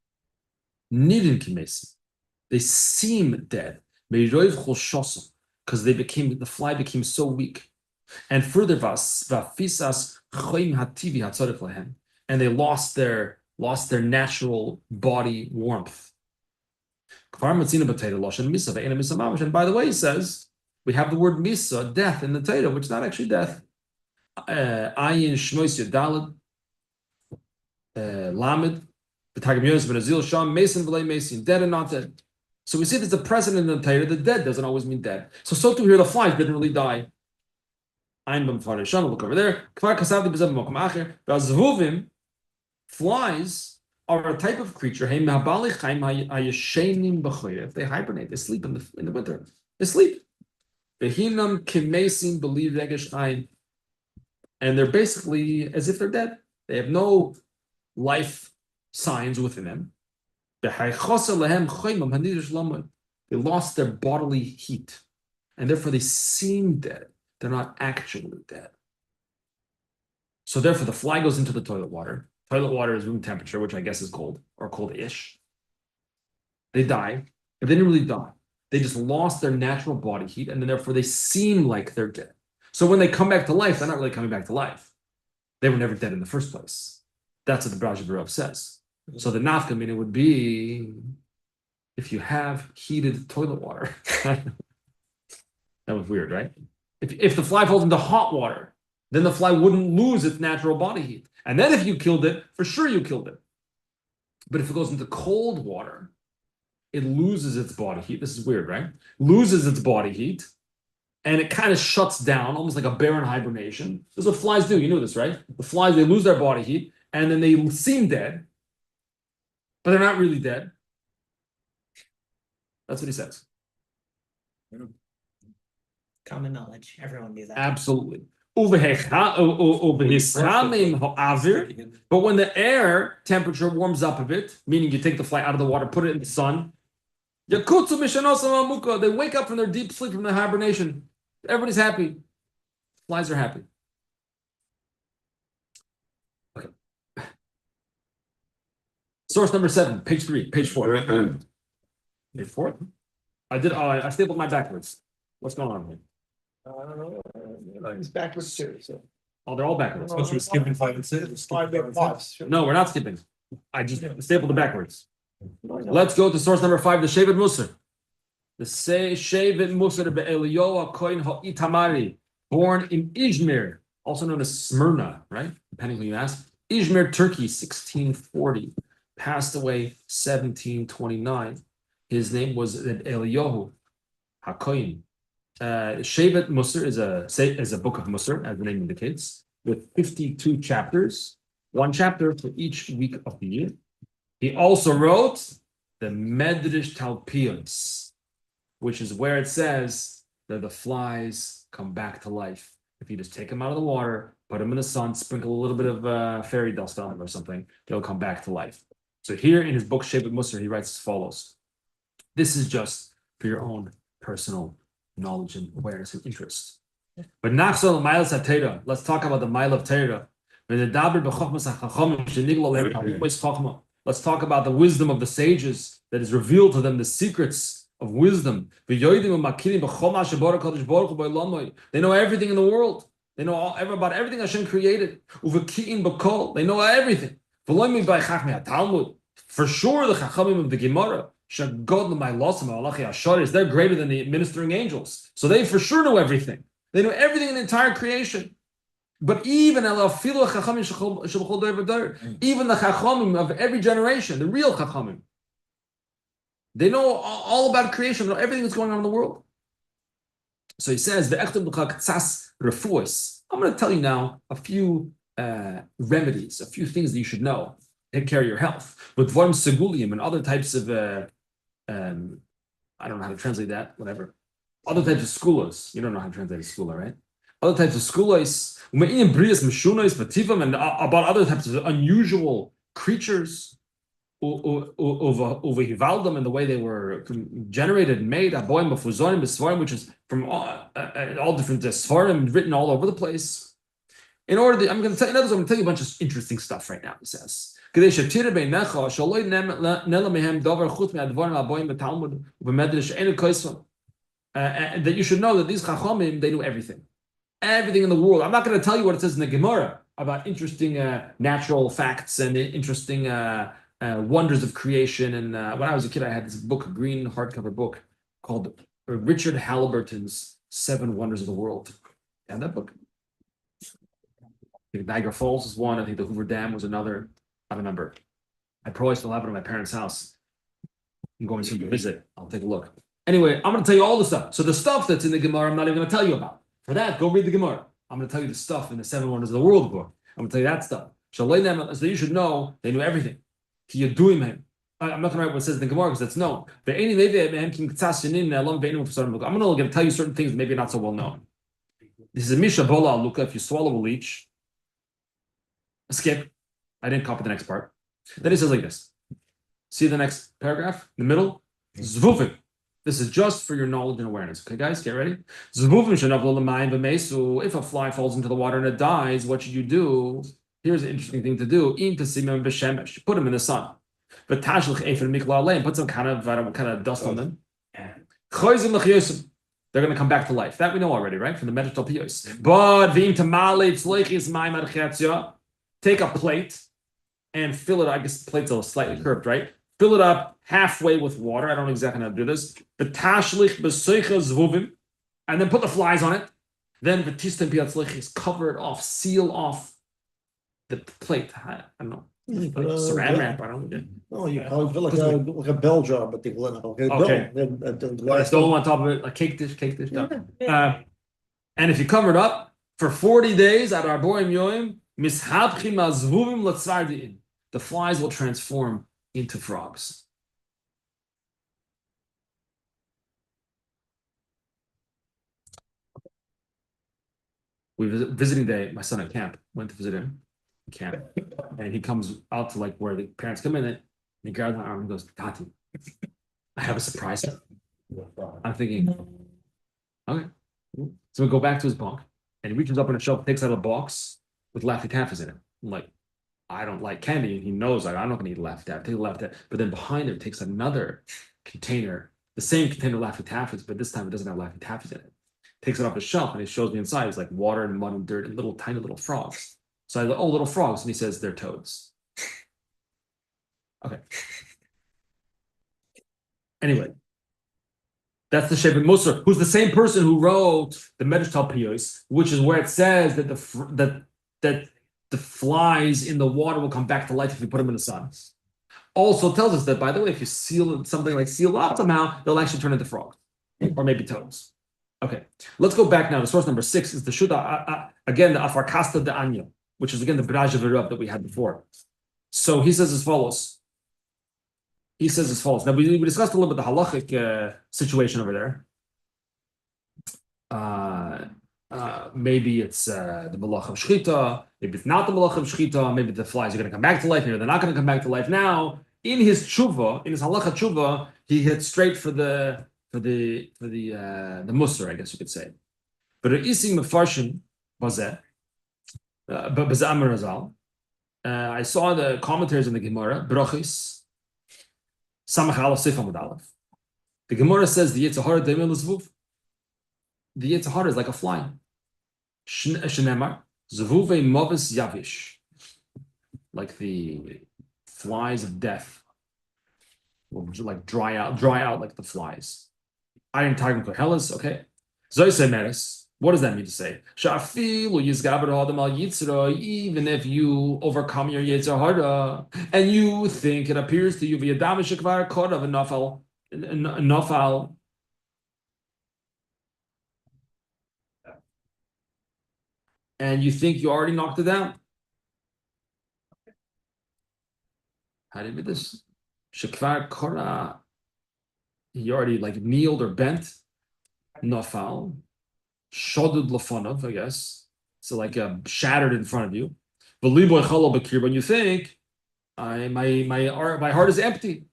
nidin kimesim. They seem dead. Because the fly became so weak. And further, and they lost their natural body warmth. And by the way, he says, we have the word misa, death, in the Torah, which is not actually death. Ayin Shmois Yadalad Lamed The Targum Yonah, but Azil Sham, Mason, V'lei Mason, dead and not dead. So we see there's a precedent in the Torah. The dead doesn't always mean dead. So too here, the flies didn't really die. Ein b'm farishon. Look over there. Kvar kasavdi b'zav b'mokum acher. V'azvuvim, flies are a type of creature. Hey mehabali chaim hayeshenim b'choyer. If they hibernate, they sleep in the winter. They sleep. Behinam kimesim b'li regesh chaim. And they're basically as if they're dead. They have no life signs within them. They lost their bodily heat, and therefore they seem dead. They're not actually dead. So therefore the fly goes into the toilet water. Toilet water is room temperature, which I guess is cold or cold-ish. They die, but they didn't really die. They just lost their natural body heat, and then therefore they seem like they're dead. So when they come back to life, they're not really coming back to life. They were never dead in the first place. That's what the Braj Barov says. So the nafka meaning would be if you have heated toilet water. That was weird, right? If the fly falls into hot water, then the fly wouldn't lose its natural body heat. And then if you killed it, for sure you killed it. But if it goes into cold water, it loses its body heat. This is weird, right? Loses its body heat, and it kind of shuts down, almost like a bear in hibernation. This is what flies do. You know this, right? The flies, they lose their body heat, and then they seem dead, but they're not really dead. That's what he says. Common knowledge. Everyone knew that. Absolutely. But when the air temperature warms up a bit, meaning you take the fly out of the water, put it in the sun, they wake up from their deep sleep, from their hibernation. Everybody's happy. Flies are happy. Okay. Source number 7, page 3, page 4. Page 4? I stapled mine backwards. What's going on here? It's backwards too, so. Oh, they're all backwards. Supposed to be skipping 5 and 6. Five. No, we're not skipping. I just stapled it backwards. Let's go to source number 5, the Shevet Musar. The Shevet Musar be'Eliyahu Kohen ha'Itamari, born in Izmir, also known as Smyrna, right? Depending who you ask. Izmir, Turkey, 1640. Passed away 1729. His name was Eliyahu HaKohen. Shevet Musar is a book of Musar, as the name indicates, with 52 chapters, one chapter for each week of the year. He also wrote the Medrash Talpios, which is where it says that the flies come back to life. If you just take them out of the water, put them in the sun, sprinkle a little bit of fairy dust on them or something, they'll come back to life. So here in his book Shevet Musar, he writes as follows. This is just for your own personal knowledge and awareness and interest. But nachzol ma'alos haTorah. Let's talk about the mile of Torah. Let's talk about the wisdom of the sages that is revealed to them, the secrets of wisdom. They know everything in the world. They know about everything Hashem created. They know everything. For sure, the Chachamim of the Gemara, they're greater than the ministering angels. So they for sure know everything. They know everything in the entire creation. But even the Chachamim of every generation, the real Chachamim, they know all about creation, know everything that's going on in the world. So he says, I'm going to tell you now a few remedies, a few things that you should know. Take care of your health. With dvarim segulim and other types of, I don't know how to translate that, whatever. Other types of skulas. You don't know how to translate a skula, right? Other types of skulas, and about other types of unusual creatures, over hivaldam and the way they were generated and made, which is from all different svarim written all over the place. I'm going to tell you a bunch of interesting stuff right now. He says. That you should know that these chachamim, they know everything in the world. I'm not going to tell you what it says in the Gemara about interesting natural facts and interesting wonders of creation. And when I was a kid, I had this book, a green hardcover book called Richard Halliburton's 7 Wonders of the World. And that book, I think Niagara Falls was one. I think the Hoover Dam was another. I don't remember. I probably still have it at my parents' house. I'm going soon to visit. I'll take a look. Anyway, I'm going to tell you all the stuff. So the stuff that's in the Gemara, I'm not even going to tell you about. For that, go read the Gemara. I'm going to tell you the stuff in the 7 Wonders of the World book. I'm going to tell you that stuff. So you should know they knew everything. You're doing him. I'm not going to write what it says in the Gemara because that's known. I'm going to tell you certain things that maybe not so well known. This is a Misha Bola Luka. If you swallow a leech, skip. I didn't copy the next part. Then it says like this. See the next paragraph in the middle? Zvuvim. This is just for your knowledge and awareness. Okay, guys, get ready. If a fly falls into the water and it dies, what should you do? Here's an interesting thing to do. Put them in the sun. But put some kind of dust on them. They're going to come back to life. That we know already, right? From the medical techias. But take a plate and fill it. I guess the plate's a little slightly curved, right? Fill it up halfway with water. I don't know exactly how to do this. And then put the flies on it. Then cover it off, seal off the plate. I don't know. Saran wrap. I don't know. Oh, you probably feel like a bell jar, but they will Okay. Stone on top of it, a cake dish. And if you cover it up for 40 days at Arboim Yoim, the flies will transform into frogs. We visiting day, my son at camp, went to visit him at camp, and he comes out to like where the parents come in and he grabs my arm and goes, Tati, I have a surprise. I'm thinking, okay. So we go back to his bunk and he reaches up on a shelf, takes out a box with Laffy Taffys in it. I'm like, I don't like candy, and he knows I'm not going to eat Laffy Taffy. Take a Laffy Taffy, but then behind him takes another container, the same container of Laffy Taffys, but this time it doesn't have Laffy Taffys in it. Takes it off his shelf and he shows me inside. It's like water and mud and dirt and little tiny little frogs. So I go, oh, little frogs, and he says they're toads. Okay. Anyway, that's the Shevet Musar, who's the same person who wrote the Medrash Talpios, which is where it says that the flies in the water will come back to life if you put them in the sun. Also tells us that, by the way, if you seal something like seal up somehow, they'll actually turn into frogs or maybe toads. Okay, let's go back now to source number 6 is the Shuda, again, the Afarkasta de Anya, which is again the B'raj V'Rav that we had before. So he says as follows. Now we discussed a little bit the halachic situation over there. Maybe it's the Malach of Shchita, maybe it's not the Malach of Shchita, maybe the flies are going to come back to life, maybe they're not going to come back to life. Now, in his tshuva, in his halacha tshuva, he hit straight for the Musar, I guess you could say. But Isim Mefarshin Bazeh, Bazeh Amar Razal. I saw the commentaries in the Gemara, Brachis, Samach Aleph Sif Amud Aleph. The Gemara says the Yetzer Hara Daimel Zvuv. The Yetzer Hara is like a fly. Shenemar Zvuve Movis Yavish, like the flies of death, will like dry out like the flies. I am talking to Hellas, okay. Zoysemeres, what does that mean to say? Even if you overcome your Yetzer Hara and you think it appears to you nafal, and you think you already knocked it down. How do you do this? Shekvar Kora, he already like kneeled or bent. Nafal. Shodud Lafonov, I guess. So like shattered in front of you. When you think, my heart is empty,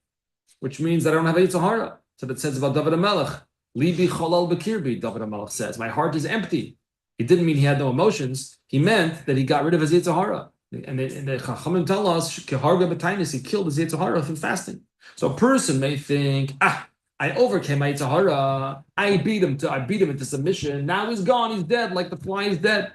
which means that I don't have Yetzer Hara. So that says about David HaMelech. Libi Cholal Bekirbi, David HaMelech says. My heart is empty. He didn't mean he had no emotions. He meant that he got rid of his Yetzer Hara. And the Chachamim tell us, Keharga B'tainis, he killed his Yetzer Hara through fasting. So a person may think, I overcame my Yetzer Hara. I beat him into submission. Now he's gone. He's dead. Like the fly is dead.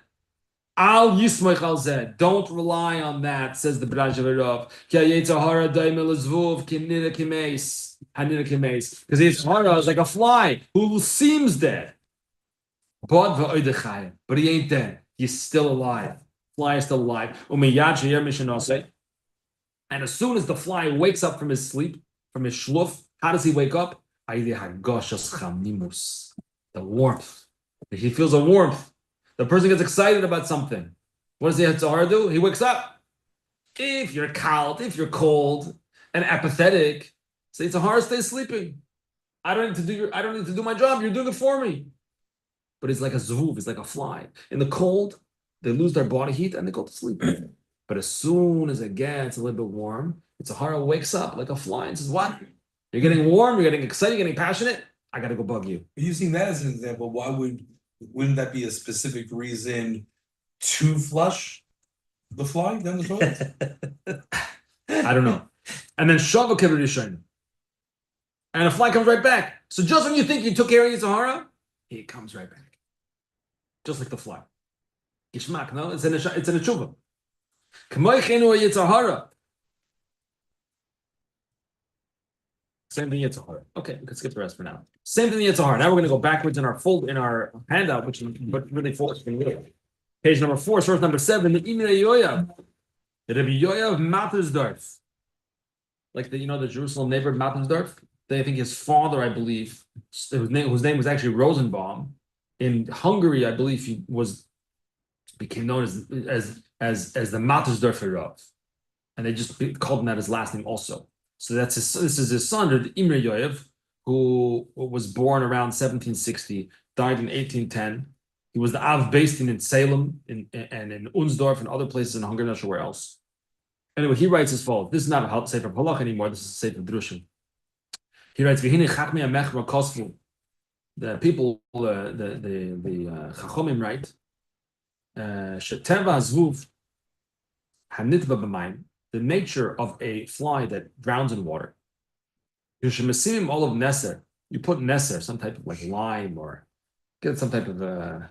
Al Yismach al Zed. Don't rely on that, says the B'raj V'Rav. Ki Yetzer Hara daimel zvuv ki nida kimeis. Hanida kimeis. Because Yetzer Hara is like a fly who seems dead. But he ain't dead. He's still alive. Fly is still alive. And as soon as the fly wakes up from his sleep, from his shluf, how does he wake up? The warmth. He feels a warmth. The person gets excited about something. What does the Yetzirah do? He wakes up. If you're cold, if you're cold and apathetic, say Yetzirah, stay sleeping. I don't need to do my job. You're doing it for me. But it's like a zvuv, it's like a fly. In the cold, they lose their body heat and they go to sleep. But as soon as it gets a little bit warm, Yetzirah wakes up like a fly and says, "What? You're getting warm, you're getting excited, you're getting passionate. I gotta go bug you." Using that as an example, wouldn't that be a specific reason to flush the fly down the toilet? I don't know. And then Shava Kevrishon. And a fly comes right back. So just when you think you took care of Yetzirah, it comes right back. Just like the fly. Gishmak, no? It's in a tshuva. K'moichenu Yetzirah. Same thing Yetzirah. Okay, we can skip the rest for now. Same thing Yetzirah. Now we're going to go backwards in our handout, but really focused in here. Page number 4, source number 7. The Imre Yoyav. The Rabbi Yoyav Matersdorf. Like the Jerusalem neighbor Matersdorf. They think his father, I believe, whose name was actually Rosenbaum. In Hungary, I believe he became known as the Matersdorfer Rav. And they just called him that his last name also. So this is his son, the Imre Yoyev, who was born around 1760, died in 1810. He was the Av based in Salem and in Unsdorf and other places in Hungary, not sure where else. Anyway, he writes as follows. This is not a Sefer Halach anymore, this is a Sefer Drushim. He writes, "V'hine chachmei hamechra kosvu." The people, the Chachomim write, "Sheteva hazvuv hanitva b'mayim." The nature of a fly that drowns in water. Yishmasimim all of neser. You put neser, some type of like lime, or get some type of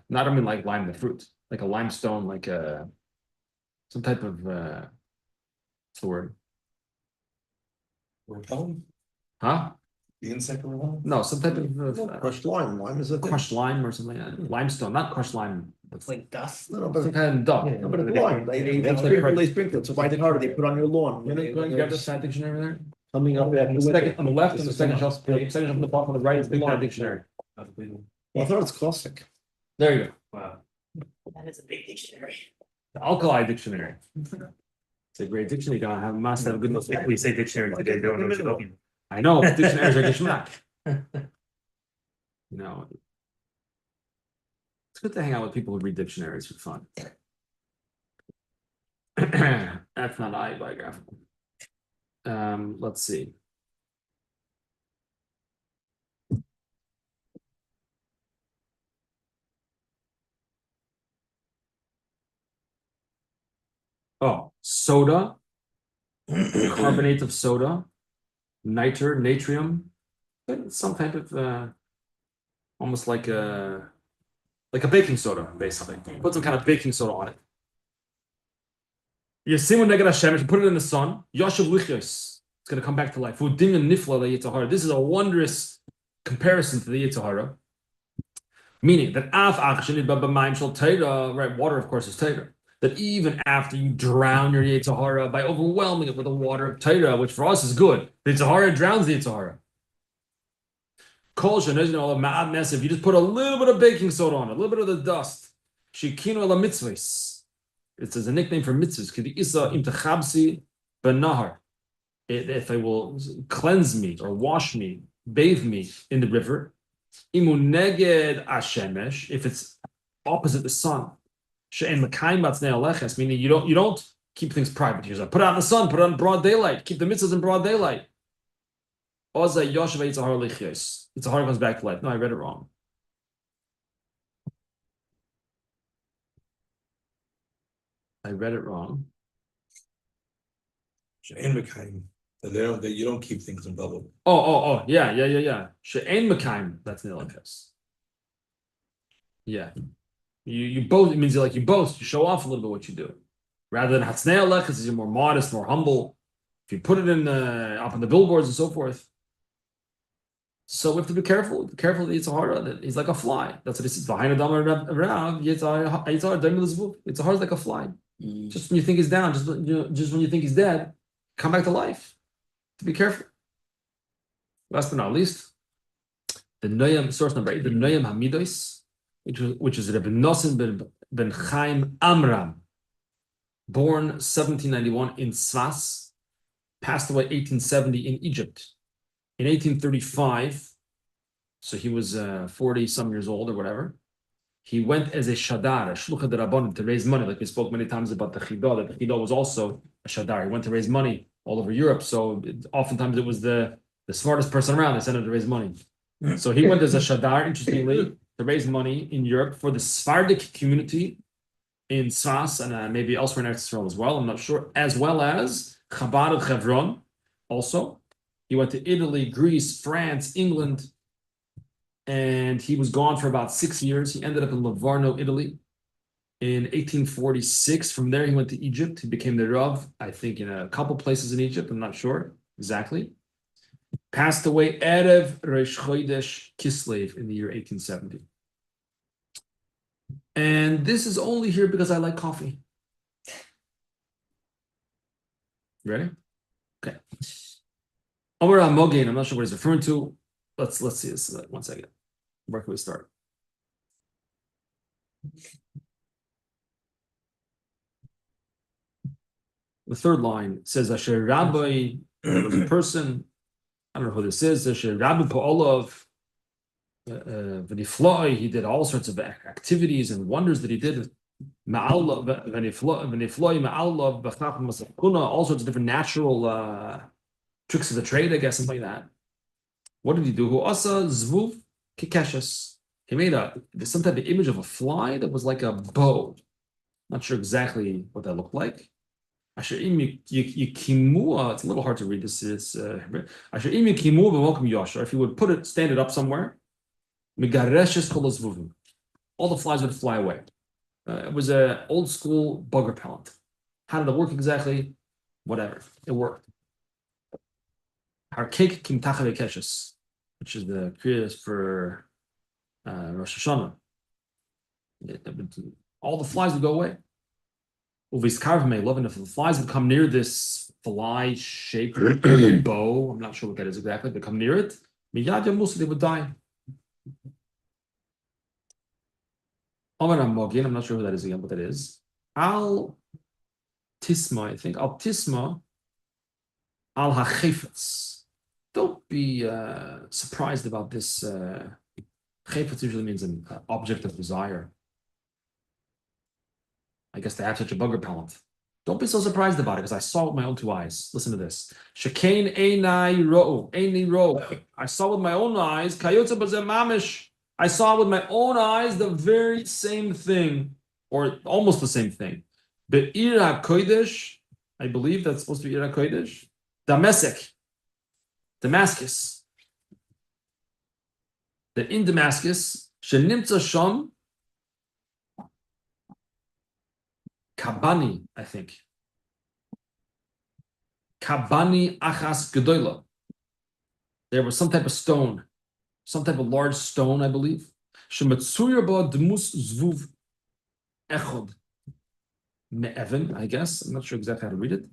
not I mean like lime the fruit, like a limestone, like some type of what's the word? Repellent? Huh? The insect repellent? No, some type of Crushed lime, lime is a thing. crushed lime or something like that. Limestone, not crushed lime. It's like dust. No, Some but kind of duck. no, but it's lime. They sprinkle it. So why harder they put on your lawn? You know, you grab the side dictionary there. Coming up after On the winter. second, on the left, and the second shelf, on the bottom, on the right is the Big dictionary. Well, I thought it's classic. There you go. Wow. That is a big dictionary. The alkali dictionary. It's a great dictionary. You gotta must have a good notes. We say dictionary today, don't know what you're talking I know dictionaries are geschmack. You know, it's good to hang out with people who read dictionaries for fun. That's not autobiographical. Let's see. Oh, soda, carbonate of soda, natrium, some type of almost like a baking soda, basically. Put some kind of baking soda on it. You see when they get a shemesh, you put it in the sun. Yoshev lichos. It's going to come back to life. This is a wondrous comparison to the Yitzhahara. Meaning that right, water of course is Torah. That even after you drown your Yitzhahara by overwhelming it with the water of Torah, which for us is good, the Yitzhahara drowns the Yitzhahara. If you just put a little bit of baking soda on it, a little bit of the dust, shikino la mitzvahs. It's as a nickname for mitzvahs. If I will cleanse me or wash me, bathe me in the river, if it's opposite the sun, meaning you don't keep things private. You put it out in the sun, put it on broad daylight, keep the mitzvahs in broad daylight. Yitzhahara comes back to life. No, I read it wrong. That you don't keep things in bubble. Yeah. She'ein mekayim. That's nilachas. Yeah. You boast. It means you boast. You show off a little bit what you do, rather than hatsnei alechas. You're more modest, more humble. If you put it in up on the billboards and so forth. So we have to be careful. Careful that Yitzhahara, that he's like a fly. That's what it says. Yitzhahara is like a fly. Just when you think he's down, just when you think he's dead, come back to life. To be careful. Last but not least, the Noyam, source number 8, the Noyam Hamidos, which is Rebbe Nosson ben Chaim Amram, born 1791 in Sfas, passed away 1870 in Egypt. In 1835, so he was 40 some years old or whatever, he went as a shadar, a shlucha d'rabbanim, to raise money. Like we spoke many times about the chidah, that the chidah was also a shadar. He went to raise money all over Europe. So oftentimes it was the smartest person around. They sent him to raise money. So he went as a shadar, interestingly, to raise money in Europe for the Sephardic community in Sfas and maybe elsewhere in Eretz Yisrael as well. I'm not sure. As well as Chabad of Hebron. Also, he went to Italy, Greece, France, England. And he was gone for about 6 years. He ended up in Livorno, Italy in 1846. From there, he went to Egypt. He became the Rav, I think, in a couple places in Egypt. I'm not sure exactly. Passed away Erev Rosh Chodesh Kislev in the year 1870. And this is only here because I like coffee. Ready? Okay. Omer HaMogen, I'm not sure what he's referring to. Let's see this. 1 second. Where can we start? The third line says Asher Rabbi, there was a person, I don't know who this is, Asher Rabbi Pa'olov, V'nifloi, he did all sorts of activities and wonders that he did. Ma'alav, V'nifloi, Ma'alav, B'chaf Masakuna, all sorts of different natural tricks of the trade, I guess, something like that. What did he do? Hu asa zvuv kikeshes. He made some type of image of a fly that was like a bow. Not sure exactly what that looked like. Asher im yikimua. It's a little hard to read this. Asher im yikimua b'mokum yashar. If you would stand it up somewhere, migareshes kol zvuvim. All the flies would fly away. It was an old school bug repellent. How did it work exactly? Whatever. It worked. Harkek kimtacha v'keshes, which is the kriyas for Rosh Hashanah. All the flies would go away. Uviskarv may love, and if the flies would come near this fly-shaped bow, I'm not sure what that is exactly, but come near it, miyad yamusa, they would die. Omer HaMogen, I'm not sure who that is again, what that is. Al Tisma, I think. Al Tisma, Al HaChefetz. Don't be surprised about this. Chayfetz usually means an object of desire. I guess they have such a bug repellent. Don't be so surprised about it, because I saw it with my own 2 eyes. Listen to this. Shekain einai ro'u, eini ro'u. I saw with my own eyes. Kayotza b'zeh mamish. I saw with my own eyes the very same thing, or almost the same thing. Be'ir HaKodesh, I believe that's supposed to be Ir HaKodesh. Damascus. That in Damascus, Shenimtza Sham Kabani, I think. Kabani Achas Gedoyla. There was some type of stone, some type of large stone, I believe. Shemetsuyer ba Dmus Zvuv Echod Me'evan, I guess. I'm not sure exactly how to read it.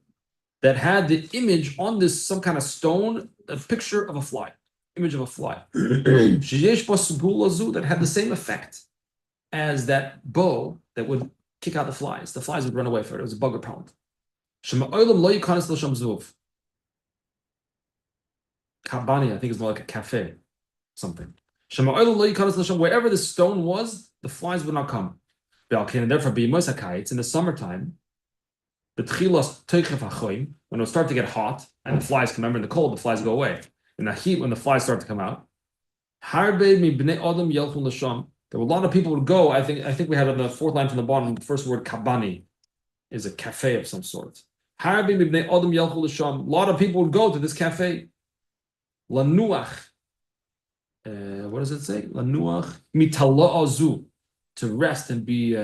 That had the image on this, some kind of stone, a picture of a fly, image of a fly. That had the same effect as that bow that would kick out the flies. The flies would run away for it. It was a bug repellent. Kabani, I think is more like a cafe, something. Wherever the stone was, the flies would not come. And therefore, it's in the summertime. When it would start to get hot and the flies come, remember in the cold, the flies go away. In the heat, when the flies start to come out, there were a lot of people would go. I think we had on the 4th line from the bottom, the first word kabani is a cafe of some sort. A lot of people would go to this cafe. Lanuach. What does it say? Lanuach mitala'azu, to rest and be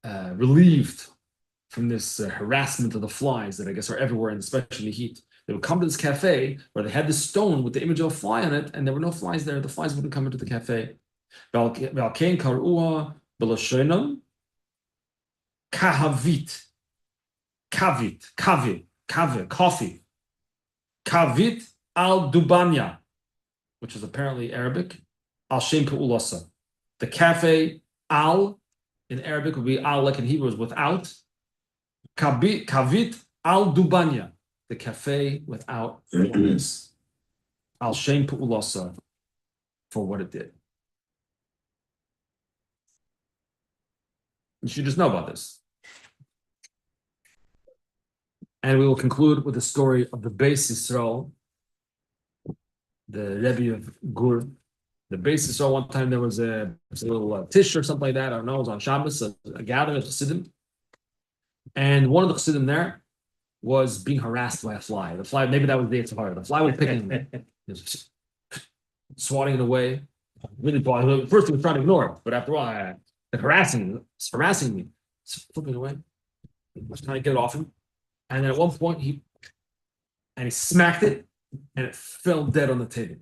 relieved from this harassment of the flies that I guess are everywhere, and especially in the heat. They would come to this cafe where they had this stone with the image of a fly on it, and there were no flies there. The flies wouldn't come into the cafe. Kahavit. Kavit. kave, coffee. Kavit al dubanya, which is apparently Arabic. Al shem pe'ulasa. The cafe al in Arabic would be al, like in Hebrew is without. Kavit al dubanya, the cafe without this. Al shem pe'ulasa, for what it did. You should just know about this. And we will conclude with the story of the Beis Yisrael, the Rebbe of Gur. The Beis Yisrael, one time there was a little tish or something like that, I don't know, it was on Shabbos, a gathering of Chassidim. And one of the Chassidim there was being harassed by a fly. The fly, maybe that was the Yitzhar. The fly was picking him, he was swatting it away. Really bothered. First he was trying to ignore it, but after a while, harassing me, it's flipping away. I was trying to get it off him. And then at one point he smacked it and it fell dead on the table.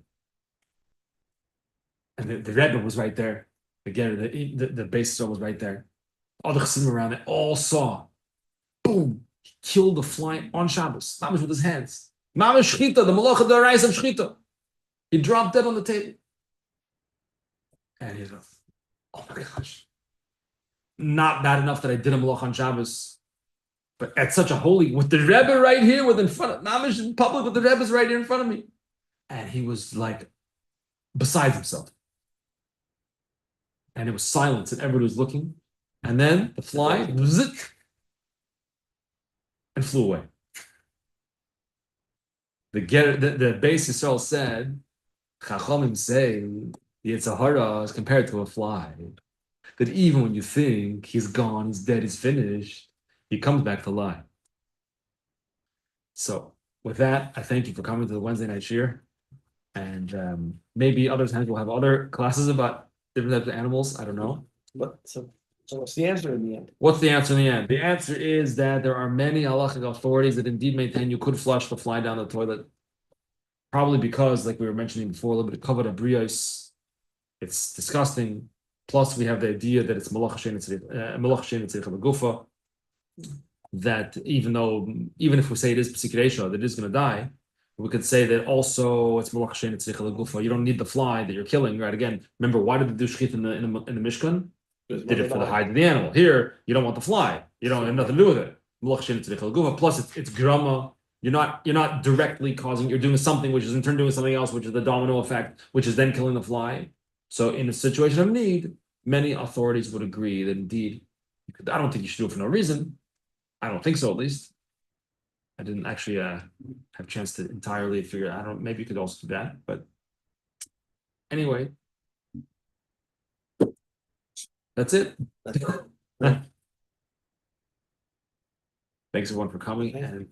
And the Rebbe was right there. Again, the Beis Yisrael was right there. All the Chassidim around it all saw. Boom! He killed the fly on Shabbos. Mamish with his hands. Mamish shchita, the malacha d'oraisa of shchita. He dropped dead on the table. And he's like, oh my gosh. Not bad enough that I did a malacha on Shabbos. But at such a holy, with the Rebbe right here, with in front of Mamish in public, with the Rebbe's right here in front of me. And he was like beside himself. And it was silence, and everybody was looking. And then the fly zit, and flew away. The Beis Yisrael said, Chachamim say the Yetzer Hara is compared to a fly. That even when you think he's gone, he's dead, he's finished, he comes back to life. So with that, I thank you for coming to the Wednesday night shir. And maybe other times we'll have other classes about different types of animals. I don't know. So what's the answer in the end? What's the answer in the end? The answer is that there are many halachic authorities that indeed maintain you could flush the fly down the toilet. Probably because, like we were mentioning before, a little bit of kavod abrios. It's disgusting. Plus, we have the idea that it's malach shein tzarich l'gufa. That even if we say it is psik reisha, that it is going to die, we could say that also it's malach shein tzarich l'gufa. You don't need the fly that you're killing, right? Again, remember, why did they do shchit in the Mishkan? Did it for the hide of the animal. Here, you don't want the fly. You don't have nothing to do with it. Plus, it's grama. You're not directly causing. You're doing something which is in turn doing something else, which is the domino effect, which is then killing the fly. So, in a situation of need, many authorities would agree that indeed, I don't think you should do it for no reason. I don't think so, at least. I didn't actually have a chance to entirely figure it out. Maybe you could also do that, but anyway. That's it. Thanks everyone for coming and